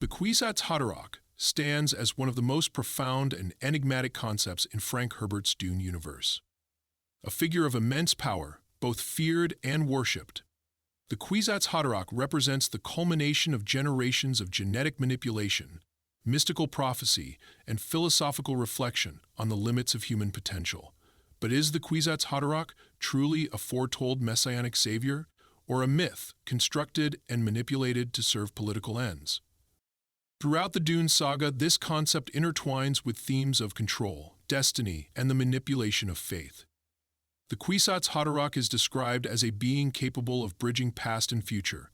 The Kwisatz Haderach stands as one of the most profound and enigmatic concepts in Frank Herbert's Dune universe. A figure of immense power, both feared and worshipped, the Kwisatz Haderach represents the culmination of generations of genetic manipulation, mystical prophecy, and philosophical reflection on the limits of human potential. But is the Kwisatz Haderach truly a foretold messianic savior, or a myth constructed and manipulated to serve political ends? Throughout the Dune saga, this concept intertwines with themes of control, destiny, and the manipulation of faith. The Kwisatz Haderach is described as a being capable of bridging past and future,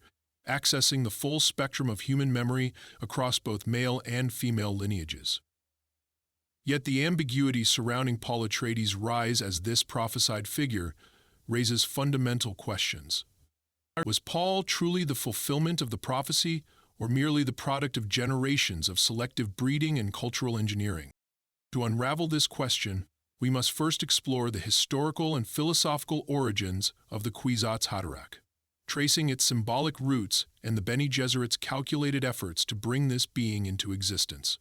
accessing the full spectrum of human memory across both male and female lineages. Yet the ambiguity surrounding Paul Atreides' rise as this prophesied figure raises fundamental questions. Was Paul truly the fulfillment of the prophecy, or merely the product of generations of selective breeding and cultural engineering? To unravel this question, we must first explore the historical and philosophical origins of the Kwisatz Haderach, tracing its symbolic roots and the Bene Gesserit's calculated efforts to bring this being into existence.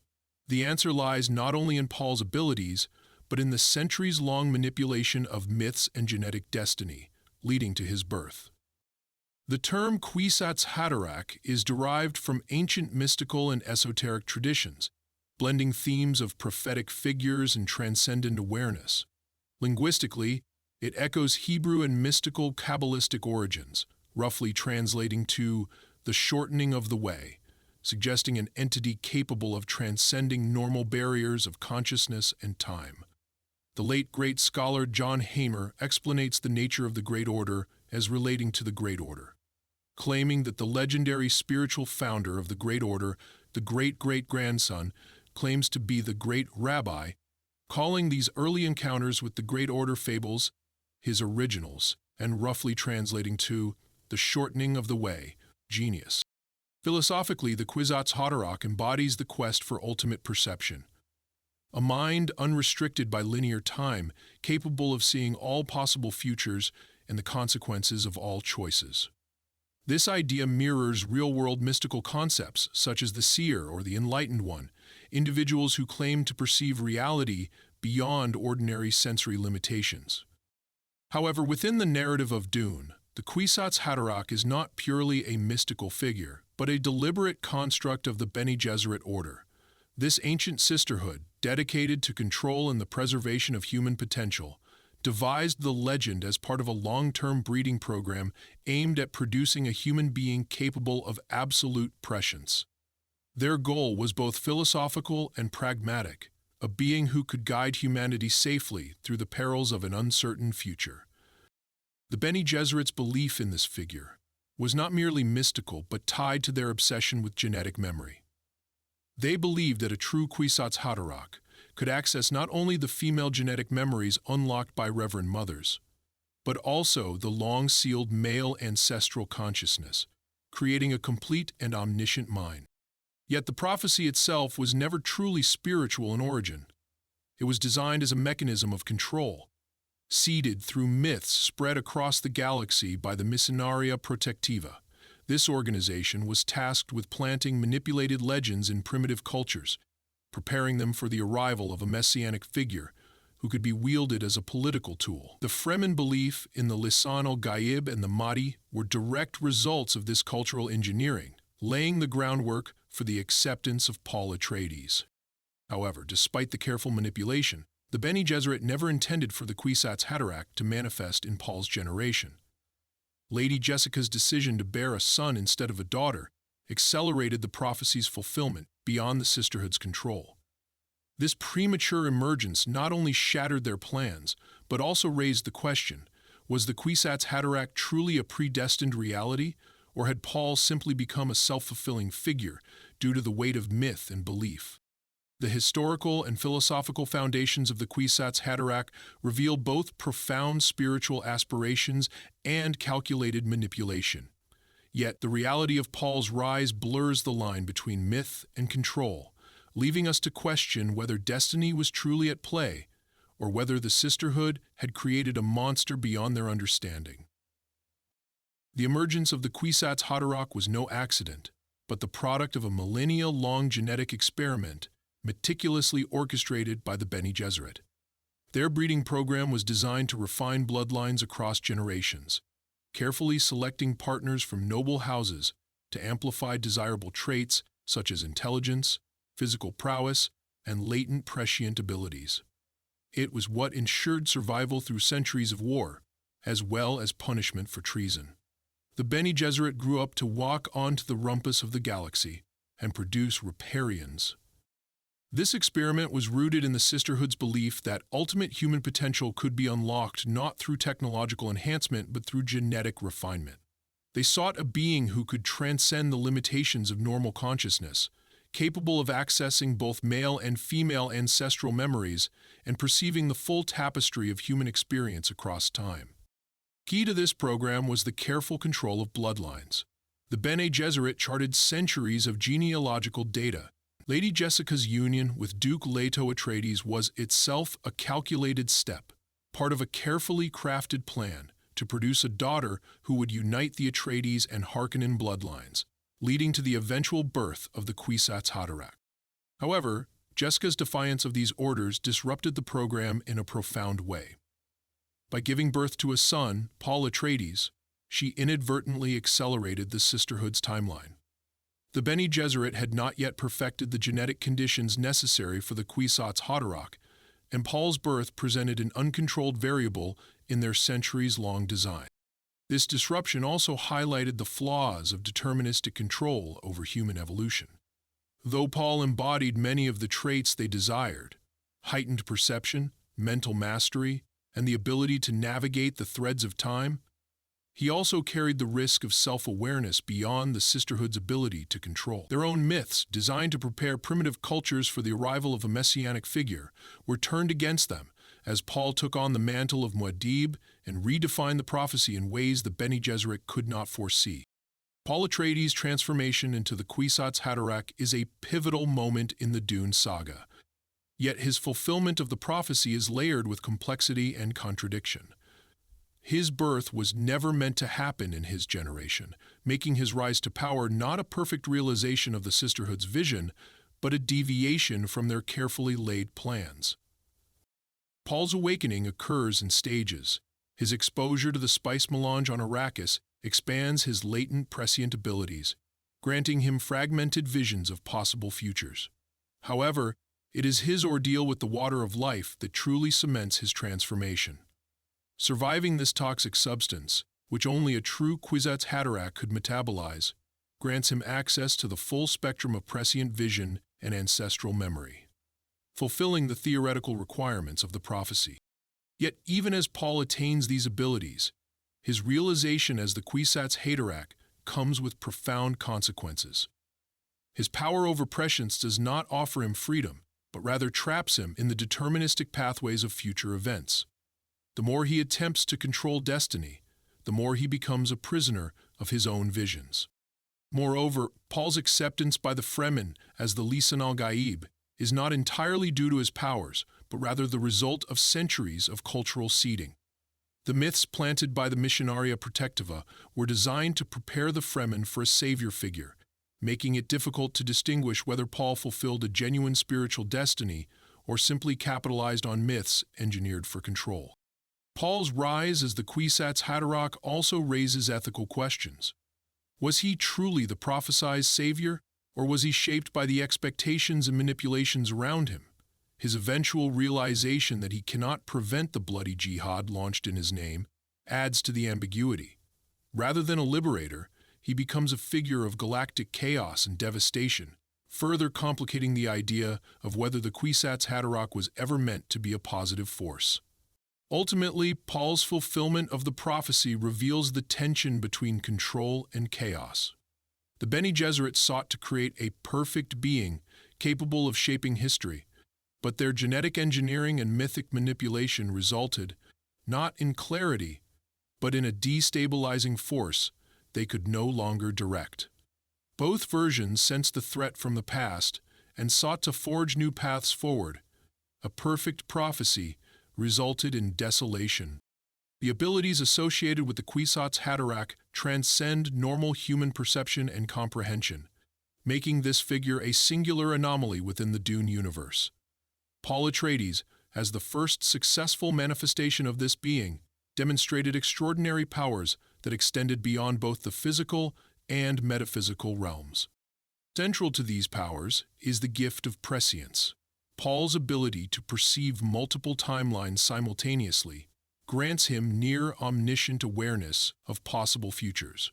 The answer lies not only in Paul's abilities, but in the centuries-long manipulation of myths and genetic destiny, leading to his birth. The term Kwisatz Haderach is derived from ancient mystical and esoteric traditions, blending themes of prophetic figures and transcendent awareness. Linguistically, it echoes Hebrew and mystical Kabbalistic origins, roughly translating to the shortening of the way, suggesting an entity capable of transcending normal barriers of consciousness and time. The late great scholar John Hamer explains the nature of the Great Order as relating to the Great Order, claiming that the legendary spiritual founder of the Great Order, the great-great-grandson, claims to be the Great Rabbi, calling these early encounters with the Great Order fables his originals, and roughly translating to the shortening of the way, genius. Philosophically, the Kwisatz Haderach embodies the quest for ultimate perception, a mind unrestricted by linear time, capable of seeing all possible futures and the consequences of all choices. This idea mirrors real-world mystical concepts such as the seer or the enlightened one, individuals who claim to perceive reality beyond ordinary sensory limitations. However, within the narrative of Dune, the Kwisatz Haderach is not purely a mystical figure, but a deliberate construct of the Bene Gesserit order. This ancient sisterhood, dedicated to control and the preservation of human potential, devised the legend as part of a long-term breeding program aimed at producing a human being capable of absolute prescience. Their goal was both philosophical and pragmatic, a being who could guide humanity safely through the perils of an uncertain future. The Bene Gesserit's belief in this figure was not merely mystical but tied to their obsession with genetic memory. They believed that a true Kwisatz Haderach could access not only the female genetic memories unlocked by Reverend Mothers, but also the long-sealed male ancestral consciousness, creating a complete and omniscient mind. Yet the prophecy itself was never truly spiritual in origin. It was designed as a mechanism of control, seeded through myths spread across the galaxy by the Missionaria Protectiva. This organization was tasked with planting manipulated legends in primitive cultures, preparing them for the arrival of a messianic figure who could be wielded as a political tool. The Fremen belief in the Lisan al-Gaib and the Mahdi were direct results of this cultural engineering, laying the groundwork for the acceptance of Paul Atreides. However, despite the careful manipulation, the Bene Gesserit never intended for the Kwisatz Haderach to manifest in Paul's generation. Lady Jessica's decision to bear a son instead of a daughter accelerated the prophecy's fulfillment beyond the sisterhood's control. This premature emergence not only shattered their plans, but also raised the question, was the Kwisatz Haderach truly a predestined reality, or had Paul simply become a self-fulfilling figure due to the weight of myth and belief? The historical and philosophical foundations of the Kwisatz Haderach reveal both profound spiritual aspirations and calculated manipulation. Yet the reality of Paul's rise blurs the line between myth and control, leaving us to question whether destiny was truly at play, or whether the sisterhood had created a monster beyond their understanding. The emergence of the Kwisatz Haderach was no accident, but the product of a millennia-long genetic experiment meticulously orchestrated by the Bene Gesserit. Their breeding program was designed to refine bloodlines across generations, carefully selecting partners from noble houses to amplify desirable traits such as intelligence, physical prowess, and latent prescient abilities. It was what ensured survival through centuries of war, as well as punishment for treason. The Bene Gesserit grew up to walk onto the rumpus of the galaxy and produce Riparians. This experiment was rooted in the Sisterhood's belief that ultimate human potential could be unlocked not through technological enhancement but through genetic refinement. They sought a being who could transcend the limitations of normal consciousness, capable of accessing both male and female ancestral memories and perceiving the full tapestry of human experience across time. Key to this program was the careful control of bloodlines. The Bene Gesserit charted centuries of genealogical data. Lady Jessica's union with Duke Leto Atreides was itself a calculated step, part of a carefully crafted plan to produce a daughter who would unite the Atreides and Harkonnen bloodlines, leading to the eventual birth of the Kwisatz Haderach. However, Jessica's defiance of these orders disrupted the program in a profound way. By giving birth to a son, Paul Atreides, she inadvertently accelerated the Sisterhood's timeline. The Bene Gesserit had not yet perfected the genetic conditions necessary for the Kwisatz Haderach, and Paul's birth presented an uncontrolled variable in their centuries-long design. This disruption also highlighted the flaws of deterministic control over human evolution. Though Paul embodied many of the traits they desired, heightened perception, mental mastery, and the ability to navigate the threads of time, he also carried the risk of self-awareness beyond the Sisterhood's ability to control. Their own myths, designed to prepare primitive cultures for the arrival of a messianic figure, were turned against them as Paul took on the mantle of Muad'Dib and redefined the prophecy in ways the Bene Gesserit could not foresee. Paul Atreides' transformation into the Kwisatz Haderach is a pivotal moment in the Dune saga. Yet his fulfillment of the prophecy is layered with complexity and contradiction. His birth was never meant to happen in his generation, making his rise to power not a perfect realization of the Sisterhood's vision, but a deviation from their carefully laid plans. Paul's awakening occurs in stages. His exposure to the spice melange on Arrakis expands his latent prescient abilities, granting him fragmented visions of possible futures. However, it is his ordeal with the water of life that truly cements his transformation. Surviving this toxic substance, which only a true Kwisatz Haderach could metabolize, grants him access to the full spectrum of prescient vision and ancestral memory, fulfilling the theoretical requirements of the prophecy. Yet even as Paul attains these abilities, his realization as the Kwisatz Haderach comes with profound consequences. His power over prescience does not offer him freedom, but rather traps him in the deterministic pathways of future events. The more he attempts to control destiny, the more he becomes a prisoner of his own visions. Moreover, Paul's acceptance by the Fremen as the Lisan al-Gaib is not entirely due to his powers, but rather the result of centuries of cultural seeding. The myths planted by the Missionaria Protectiva were designed to prepare the Fremen for a savior figure, making it difficult to distinguish whether Paul fulfilled a genuine spiritual destiny or simply capitalized on myths engineered for control. Paul's rise as the Kwisatz Haderach also raises ethical questions. Was he truly the prophesied savior, or was he shaped by the expectations and manipulations around him? His eventual realization that he cannot prevent the bloody jihad launched in his name adds to the ambiguity. Rather than a liberator, he becomes a figure of galactic chaos and devastation, further complicating the idea of whether the Kwisatz Haderach was ever meant to be a positive force. Ultimately, Paul's fulfillment of the prophecy reveals the tension between control and chaos. The Bene Gesserit sought to create a perfect being capable of shaping history, but their genetic engineering and mythic manipulation resulted not in clarity, but in a destabilizing force they could no longer direct. Both versions sensed the threat from the past and sought to forge new paths forward. A perfect prophecy resulted in desolation. The abilities associated with the Kwisatz Haderach transcend normal human perception and comprehension, making this figure a singular anomaly within the Dune universe. Paul Atreides, as the first successful manifestation of this being, demonstrated extraordinary powers that extended beyond both the physical and metaphysical realms. Central to these powers is the gift of prescience. Paul's ability to perceive multiple timelines simultaneously grants him near omniscient awareness of possible futures.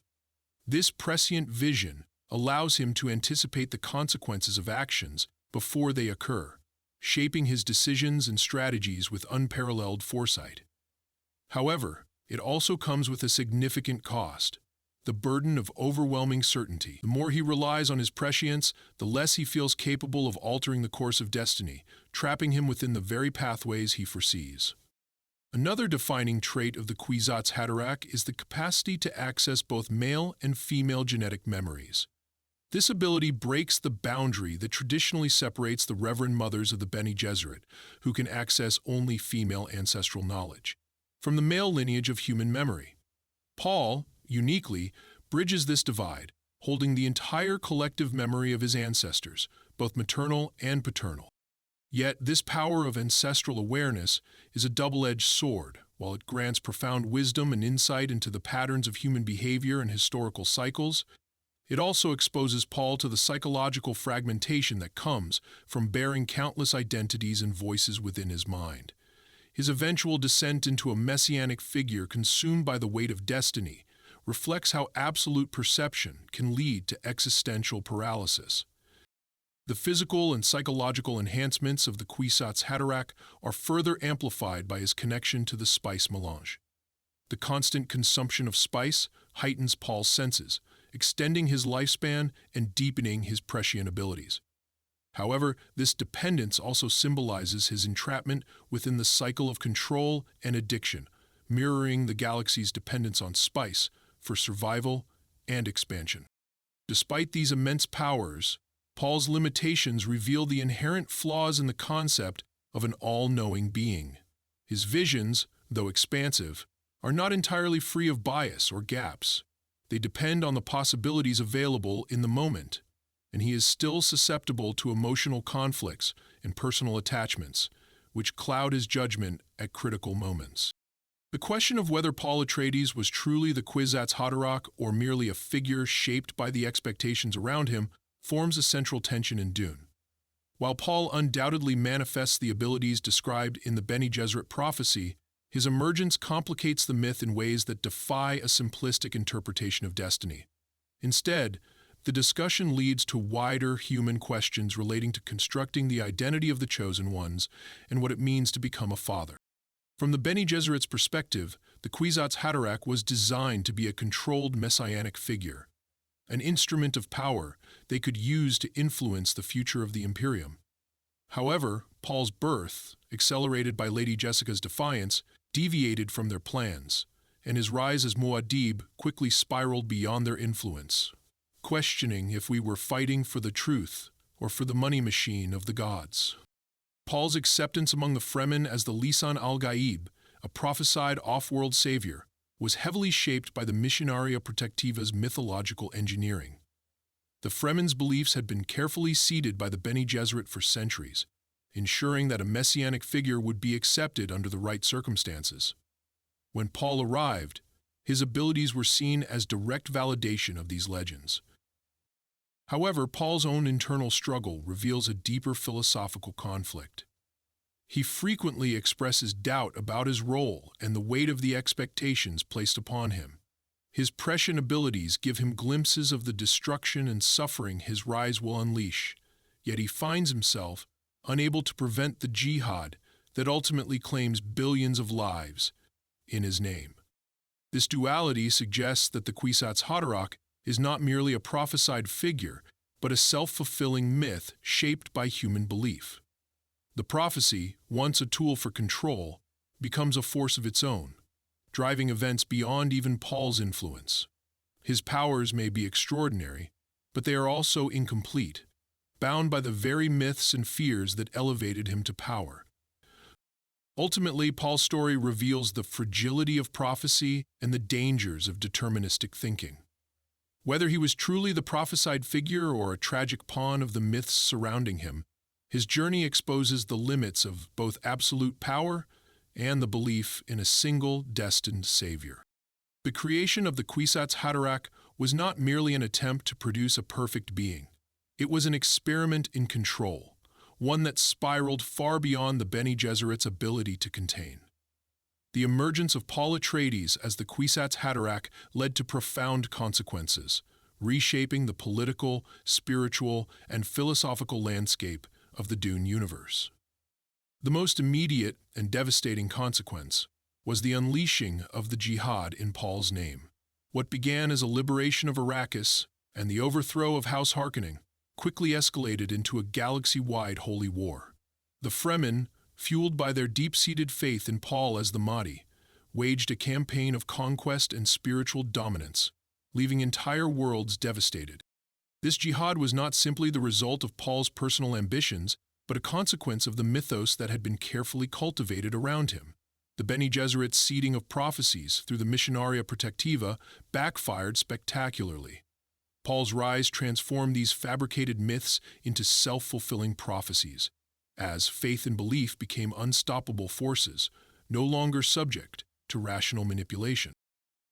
This prescient vision allows him to anticipate the consequences of actions before they occur, shaping his decisions and strategies with unparalleled foresight. However, it also comes with a significant cost: the burden of overwhelming certainty. The more he relies on his prescience, the less he feels capable of altering the course of destiny, trapping him within the very pathways he foresees. Another defining trait of the Kwisatz Haderach is the capacity to access both male and female genetic memories. This ability breaks the boundary that traditionally separates the Reverend Mothers of the Bene Gesserit, who can access only female ancestral knowledge, from the male lineage of human memory. Paul, uniquely, bridges this divide, holding the entire collective memory of his ancestors, both maternal and paternal. Yet this power of ancestral awareness is a double-edged sword. While it grants profound wisdom and insight into the patterns of human behavior and historical cycles, it also exposes Paul to the psychological fragmentation that comes from bearing countless identities and voices within his mind. His eventual descent into a messianic figure consumed by the weight of destiny reflects how absolute perception can lead to existential paralysis. The physical and psychological enhancements of the Kwisatz Haderach are further amplified by his connection to the spice melange. The constant consumption of spice heightens Paul's senses, extending his lifespan and deepening his prescient abilities. However, this dependence also symbolizes his entrapment within the cycle of control and addiction, mirroring the galaxy's dependence on spice for survival and expansion. Despite these immense powers, Paul's limitations reveal the inherent flaws in the concept of an all-knowing being. His visions, though expansive, are not entirely free of bias or gaps. They depend on the possibilities available in the moment, and he is still susceptible to emotional conflicts and personal attachments, which cloud his judgment at critical moments. The question of whether Paul Atreides was truly the Kwisatz Haderach or merely a figure shaped by the expectations around him forms a central tension in Dune. While Paul undoubtedly manifests the abilities described in the Bene Gesserit prophecy, his emergence complicates the myth in ways that defy a simplistic interpretation of destiny. Instead, the discussion leads to wider human questions relating to constructing the identity of the chosen ones and what it means to become a father. From the Bene Gesserit's perspective, the Kwisatz Haderach was designed to be a controlled messianic figure, an instrument of power they could use to influence the future of the Imperium. However, Paul's birth, accelerated by Lady Jessica's defiance, deviated from their plans, and his rise as Muad'Dib quickly spiraled beyond their influence, questioning if we were fighting for the truth or for the money machine of the gods. Paul's acceptance among the Fremen as the Lisan al-Gaib, a prophesied off-world savior, was heavily shaped by the Missionaria Protectiva's mythological engineering. The Fremen's beliefs had been carefully seeded by the Bene Gesserit for centuries, ensuring that a messianic figure would be accepted under the right circumstances. When Paul arrived, his abilities were seen as direct validation of these legends. However, Paul's own internal struggle reveals a deeper philosophical conflict. He frequently expresses doubt about his role and the weight of the expectations placed upon him. His prescient abilities give him glimpses of the destruction and suffering his rise will unleash, yet he finds himself unable to prevent the jihad that ultimately claims billions of lives in his name. This duality suggests that the Kwisatz Haderach is not merely a prophesied figure, but a self-fulfilling myth shaped by human belief. The prophecy, once a tool for control, becomes a force of its own, driving events beyond even Paul's influence. His powers may be extraordinary, but they are also incomplete, bound by the very myths and fears that elevated him to power. Ultimately, Paul's story reveals the fragility of prophecy and the dangers of deterministic thinking. Whether he was truly the prophesied figure or a tragic pawn of the myths surrounding him, his journey exposes the limits of both absolute power and the belief in a single destined savior. The creation of the Kwisatz Haderach was not merely an attempt to produce a perfect being. It was an experiment in control, one that spiraled far beyond the Bene Gesserit's ability to contain. The emergence of Paul Atreides as the Kwisatz Haderach led to profound consequences, reshaping the political, spiritual, and philosophical landscape of the Dune universe. The most immediate and devastating consequence was the unleashing of the jihad in Paul's name. What began as a liberation of Arrakis and the overthrow of House Harkonnen quickly escalated into a galaxy-wide holy war. The Fremen, fueled by their deep-seated faith in Paul as the Mahdi, waged a campaign of conquest and spiritual dominance, leaving entire worlds devastated. This jihad was not simply the result of Paul's personal ambitions, but a consequence of the mythos that had been carefully cultivated around him. The Bene Gesserit's seeding of prophecies through the Missionaria Protectiva backfired spectacularly. Paul's rise transformed these fabricated myths into self-fulfilling prophecies, as faith and belief became unstoppable forces, no longer subject to rational manipulation.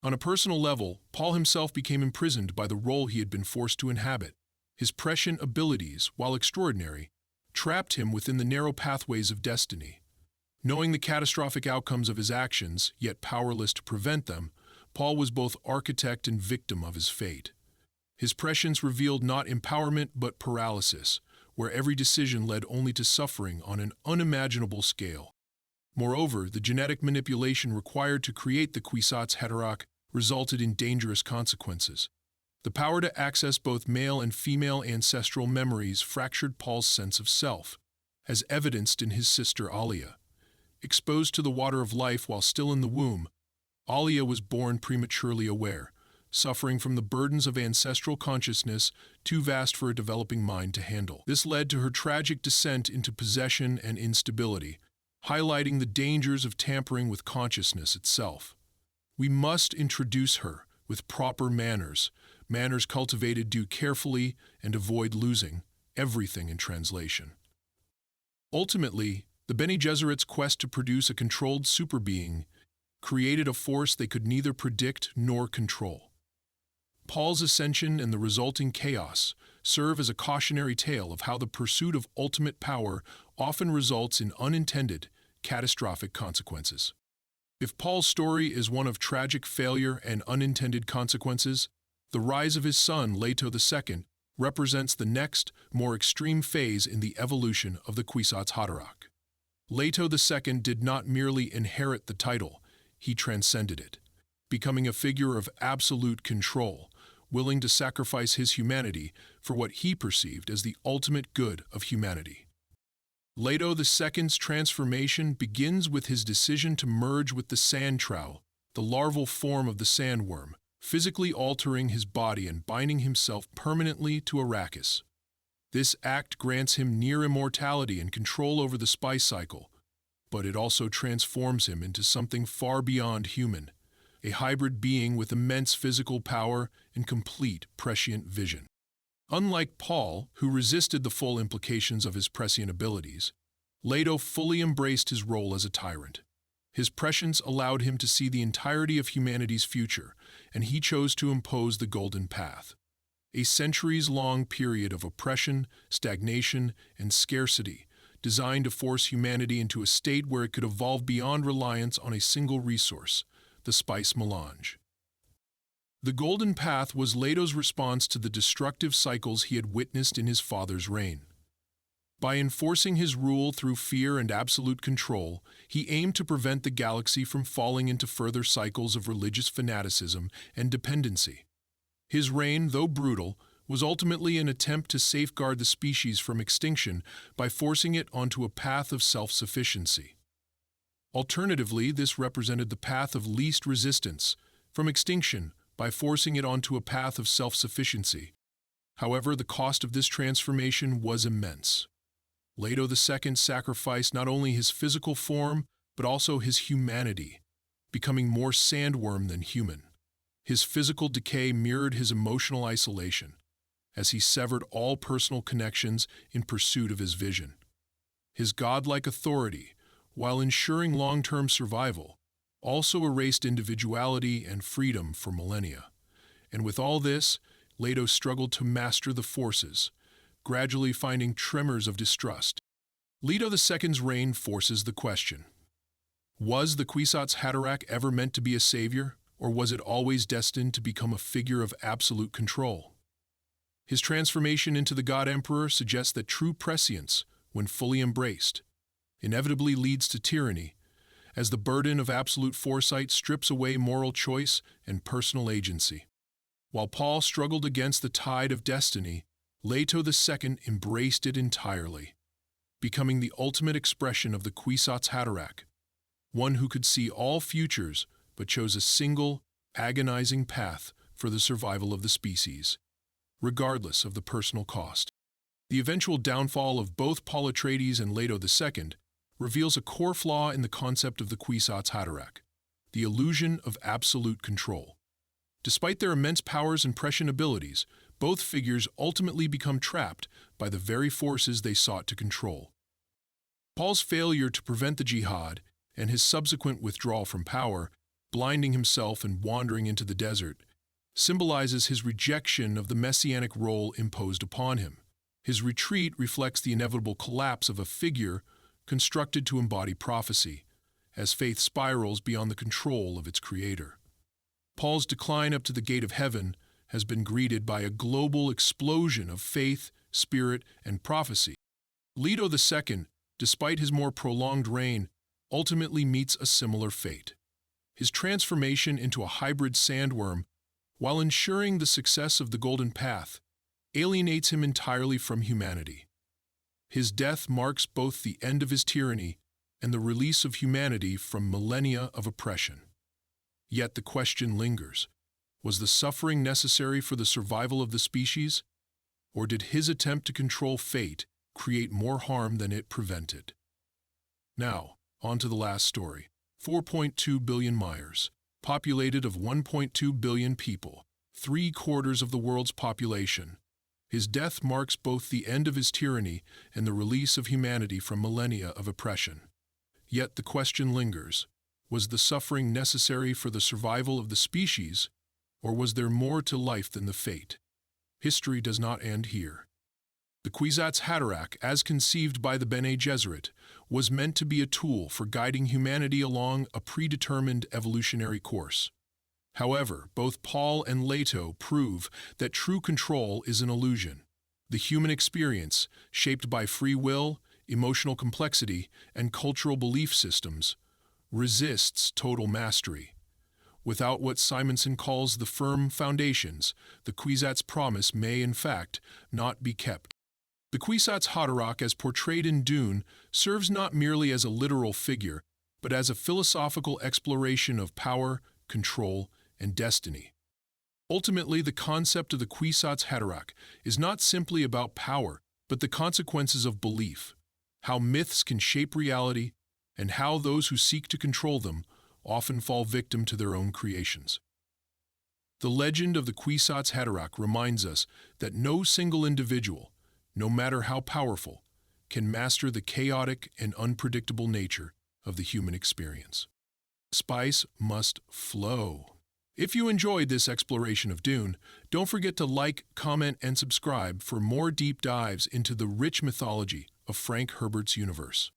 On a personal level, Paul himself became imprisoned by the role he had been forced to inhabit. His prescient abilities, while extraordinary, trapped him within the narrow pathways of destiny. Knowing the catastrophic outcomes of his actions, yet powerless to prevent them, Paul was both architect and victim of his fate. His prescience revealed not empowerment but paralysis, where every decision led only to suffering on an unimaginable scale. Moreover, the genetic manipulation required to create the Kwisatz Haderach resulted in dangerous consequences. The power to access both male and female ancestral memories fractured Paul's sense of self, as evidenced in his sister Alia. Exposed to the water of life while still in the womb, Alia was born prematurely aware, suffering from the burdens of ancestral consciousness too vast for a developing mind to handle. This led to her tragic descent into possession and instability, highlighting the dangers of tampering with consciousness itself. We must introduce her with proper manners cultivated due carefully and avoid losing everything in translation. Ultimately, the Bene Gesserit's quest to produce a controlled superbeing created a force they could neither predict nor control. Paul's ascension and the resulting chaos serve as a cautionary tale of how the pursuit of ultimate power often results in unintended, catastrophic consequences. If Paul's story is one of tragic failure and unintended consequences, the rise of his son, Leto II, represents the next, more extreme phase in the evolution of the Kwisatz Haderach. Leto II did not merely inherit the title, he transcended it, becoming a figure of absolute control, willing to sacrifice his humanity for what he perceived as the ultimate good of humanity. Leto II's transformation begins with his decision to merge with the sand trowel, the larval form of the sandworm, physically altering his body and binding himself permanently to Arrakis. This act grants him near immortality and control over the spice cycle, but it also transforms him into something far beyond human, a hybrid being with immense physical power and complete prescient vision. Unlike Paul, who resisted the full implications of his prescient abilities, Leto fully embraced his role as a tyrant. His prescience allowed him to see the entirety of humanity's future, and he chose to impose the Golden Path, a centuries-long period of oppression, stagnation, and scarcity, designed to force humanity into a state where it could evolve beyond reliance on a single resource, the spice melange. The Golden Path was Leto's response to the destructive cycles he had witnessed in his father's reign. By enforcing his rule through fear and absolute control, he aimed to prevent the galaxy from falling into further cycles of religious fanaticism and dependency. His reign, though brutal, was ultimately an attempt to safeguard the species from extinction by forcing it onto a path of self-sufficiency. Alternatively, this represented the path of least resistance, from extinction, by forcing it onto a path of self-sufficiency. However, the cost of this transformation was immense. Leto II sacrificed not only his physical form, but also his humanity, becoming more sandworm than human. His physical decay mirrored his emotional isolation, as he severed all personal connections in pursuit of his vision. His godlike authority, while ensuring long-term survival, also erased individuality and freedom for millennia. And with all this, Leto struggled to master the forces, gradually finding tremors of distrust. Leto II's reign forces the question: was the Kwisatz Haderach ever meant to be a savior, or was it always destined to become a figure of absolute control? His transformation into the God Emperor suggests that true prescience, when fully embraced, inevitably leads to tyranny, as the burden of absolute foresight strips away moral choice and personal agency. While Paul struggled against the tide of destiny, Leto II embraced it entirely, becoming the ultimate expression of the Kwisatz Haderach, one who could see all futures but chose a single, agonizing path for the survival of the species, regardless of the personal cost. The eventual downfall of both Paul Atreides and Leto II reveals a core flaw in the concept of the Kwisatz Haderach: the illusion of absolute control. Despite their immense powers and prescient abilities, both figures ultimately become trapped by the very forces they sought to control. Paul's failure to prevent the jihad and his subsequent withdrawal from power, blinding himself and wandering into the desert, symbolizes his rejection of the messianic role imposed upon him. His retreat reflects the inevitable collapse of a figure constructed to embody prophecy, as faith spirals beyond the control of its creator. Paul's decline up to the gate of heaven has been greeted by a global explosion of faith, spirit, and prophecy. Leto II, despite his more prolonged reign, ultimately meets a similar fate. His transformation into a hybrid sandworm, while ensuring the success of the Golden Path, alienates him entirely from humanity. His death marks both the end of his tyranny and the release of humanity from millennia of oppression. Yet the question lingers: was the suffering necessary for the survival of the species, or did his attempt to control fate create more harm than it prevented? Now, on to the last story. 4.2 billion Myers, populated of 1.2 billion people, 3/4 of the world's population. His death marks both the end of his tyranny and the release of humanity from millennia of oppression. Yet the question lingers: was the suffering necessary for the survival of the species, or was there more to life than the fate? History does not end here. The Kwisatz Haderach, as conceived by the Bene Gesserit, was meant to be a tool for guiding humanity along a predetermined evolutionary course. However, both Paul and Leto prove that true control is an illusion. The human experience, shaped by free will, emotional complexity, and cultural belief systems, resists total mastery. Without what Simonson calls the firm foundations, the Kwisatz promise may, in fact, not be kept. The Kwisatz Haderach, as portrayed in Dune, serves not merely as a literal figure, but as a philosophical exploration of power, control, and destiny. Ultimately, the concept of the Kwisatz Haderach is not simply about power, but the consequences of belief, how myths can shape reality, and how those who seek to control them often fall victim to their own creations. The legend of the Kwisatz Haderach reminds us that no single individual, no matter how powerful, can master the chaotic and unpredictable nature of the human experience. Spice must flow. If you enjoyed this exploration of Dune, don't forget to like, comment, and subscribe for more deep dives into the rich mythology of Frank Herbert's universe.